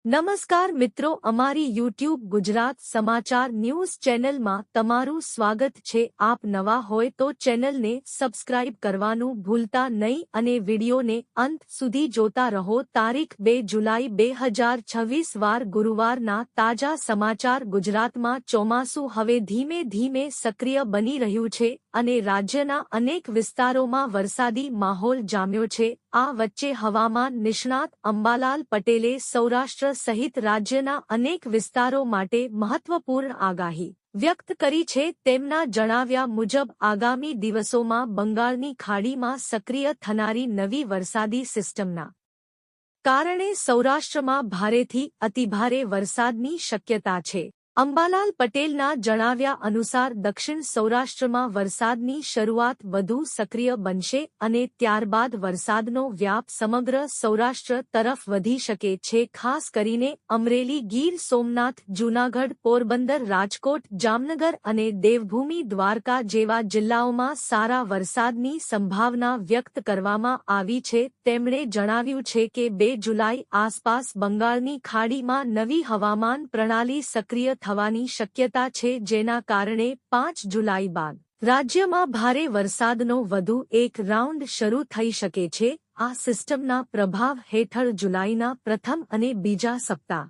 નમસ્કાર મિત્રો, અમારી યુટ્યુબ ગુજરાત સમાચાર ન્યૂઝ ચેનલમાં તમારું સ્વાગત છે। આપ નવા હોય તો ચેનલને સબસ્ક્રાઇબ કરવાનું ભૂલતા નહીં અને વિડીયોને અંત સુધી જોતા રહો। તારીખ 2 જુલાઈ 2026 વાર ગુરુવારના તાજા સમાચાર। ગુજરાતમાં ચોમાસું હવે ધીમે ધીમે સક્રિય બની રહ્યું છે અને રાજ્યના અનેક વિસ્તારોમાં વરસાદી માહોલ જામ્યો છે। આ વચ્ચે હવામાન નિષ્ણાત અંબાલાલ પટેલે સૌરાષ્ટ્ર સહિત રાજ્યના અનેક વિસ્તારો માટે મહત્વપૂર્ણ આગાહી વ્યક્ત કરી છે। તેમના જણાવ્યા મુજબ આગામી દિવસોમાં બંગાળની ખાડીમાં સક્રિય થનારી નવી વરસાદી સિસ્ટમના કારણે સૌરાષ્ટ્રમાં ભારેથી અતિભારે વરસાદની શક્યતા છે। અંબાલાલ પટેલના જણાવ્યા અનુસાર દક્ષિણ સૌરાષ્ટ્રમાં વરસાદની શરૂઆત વધુ સક્રિય બનશે અને ત્યારબાદ વરસાદનો વ્યાપ સમગ્ર સૌરાષ્ટ્ર તરફ વધી શકે છે। ખાસ કરીને અમરેલી, ગીર સોમનાથ, જૂનાગઢ, પોરબંદર, રાજકોટ, જામનગર અને દેવભૂમિ દ્વારકા જેવા જિલ્લાઓમાં સારા વરસાદની સંભાવના વ્યક્ત કરવામાં આવી છે। તેમણે જણાવ્યું છે કે 2 જુલાઈ આસપાસ બંગાળની ખાડીમાં નવી હવામાન પ્રણાલી સક્રિય થવાની શક્યતા છે, જેના કારણે 5 જુલાઈ બાદ રાજ્યમાં ભારે વરસાદનો વધુ એક રાઉન્ડ શરૂ થઈ શકે છે। આ સિસ્ટમના પ્રભાવ હેઠળ જુલાઈના પ્રથમ અને બીજા સપ્તાહ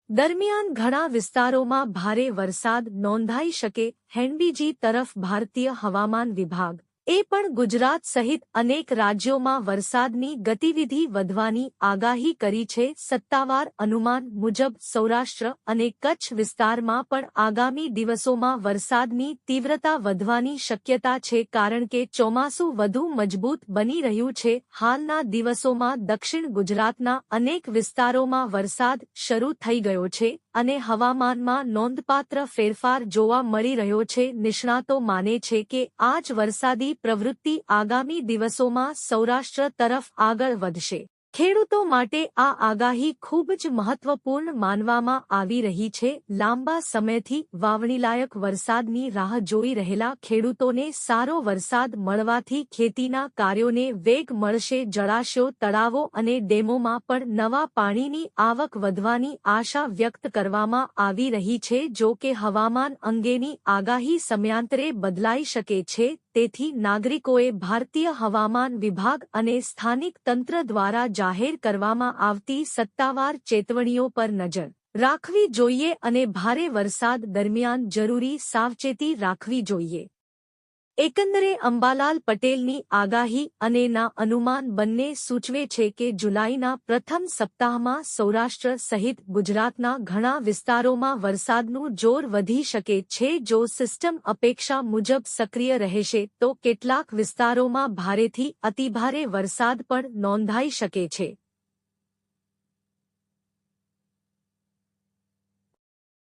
દરમિયાન ઘણા વિસ્તારોમાં ભારે વરસાદ નોંધાઈ શકે। બીજી તરફ ભારતીય હવામાન વિભાગ પણ ગુજરાત સહિત અનેક રાજ્યોમાં વરસાદની ગતિવિધિ વધવાની આગાહી કરી છે। સત્તાવાર અનુમાન મુજબ સૌરાષ્ટ્ર અને કચ્છ વિસ્તારમાં પણ આગામી દિવસોમાં વરસાદની તીવ્રતા વધવાની શક્યતા છે, કારણ કે ચોમાસું વધુ મજબૂત બની રહ્યું છે। હાલના દિવસોમાં દક્ષિણ ગુજરાતના અનેક વિસ્તારોમાં વરસાદ શરૂ થઈ ગયો છે અને હવામાનમાં નોંધપાત્ર ફેરફાર જોવા મળી રહ્યો છે। નિષ્ણાતો માને છે કે આ જ વરસાદી પ્રવૃત્તિ આગામી દિવસોમાં સૌરાષ્ટ્ર તરફ આગળ વધશે। ખેડૂતો માટે આ આગાહી ખૂબ જ મહત્વપૂર્ણ માનવામાં આવી રહી છે। લાંબા સમયથી વાવણીલાયક વરસાદની રાહ જોઈ રહેલા ખેડૂતોને સારો વરસાદ મળવાથી ખેતીના કાર્યોને વેગ મળશે। જળાશયો, તળાવો અને ડેમોમાં પણ નવા પાણીની આવક વધવાની આશા વ્યક્ત કરવામાં આવી રહી છે। જો કે હવામાન અંગેની આગાહી સમયાંતરે બદલાઈ શકે છે, તેથી નાગરિકોએ ભારતીય હવામાન વિભાગ અને સ્થાનિક તંત્ર દ્વારા જાહેર કરવામાં આવતી સત્તાવાર ચેતવણીઓ પર નજર રાખવી જોઈએ અને ભારે વરસાદ દરમિયાન જરૂરી સાવચેતી રાખવી જોઈએ। એકંદરે અંબાલાલ પટેલની આગાહી અને ના અનુમાન બંને સૂચવે છે કે જુલાઈના પ્રથમ સપ્તાહમાં સૌરાષ્ટ્ર સહિત ગુજરાતના ઘણા વિસ્તારોમાં વરસાદનું જોર વધી શકે છે। જો સિસ્ટમ અપેક્ષા મુજબ સક્રિય રહેશે તો કેટલાક વિસ્તારોમાં ભારેથી અતિભારે વરસાદ પણ નોંધાઈ શકે છે।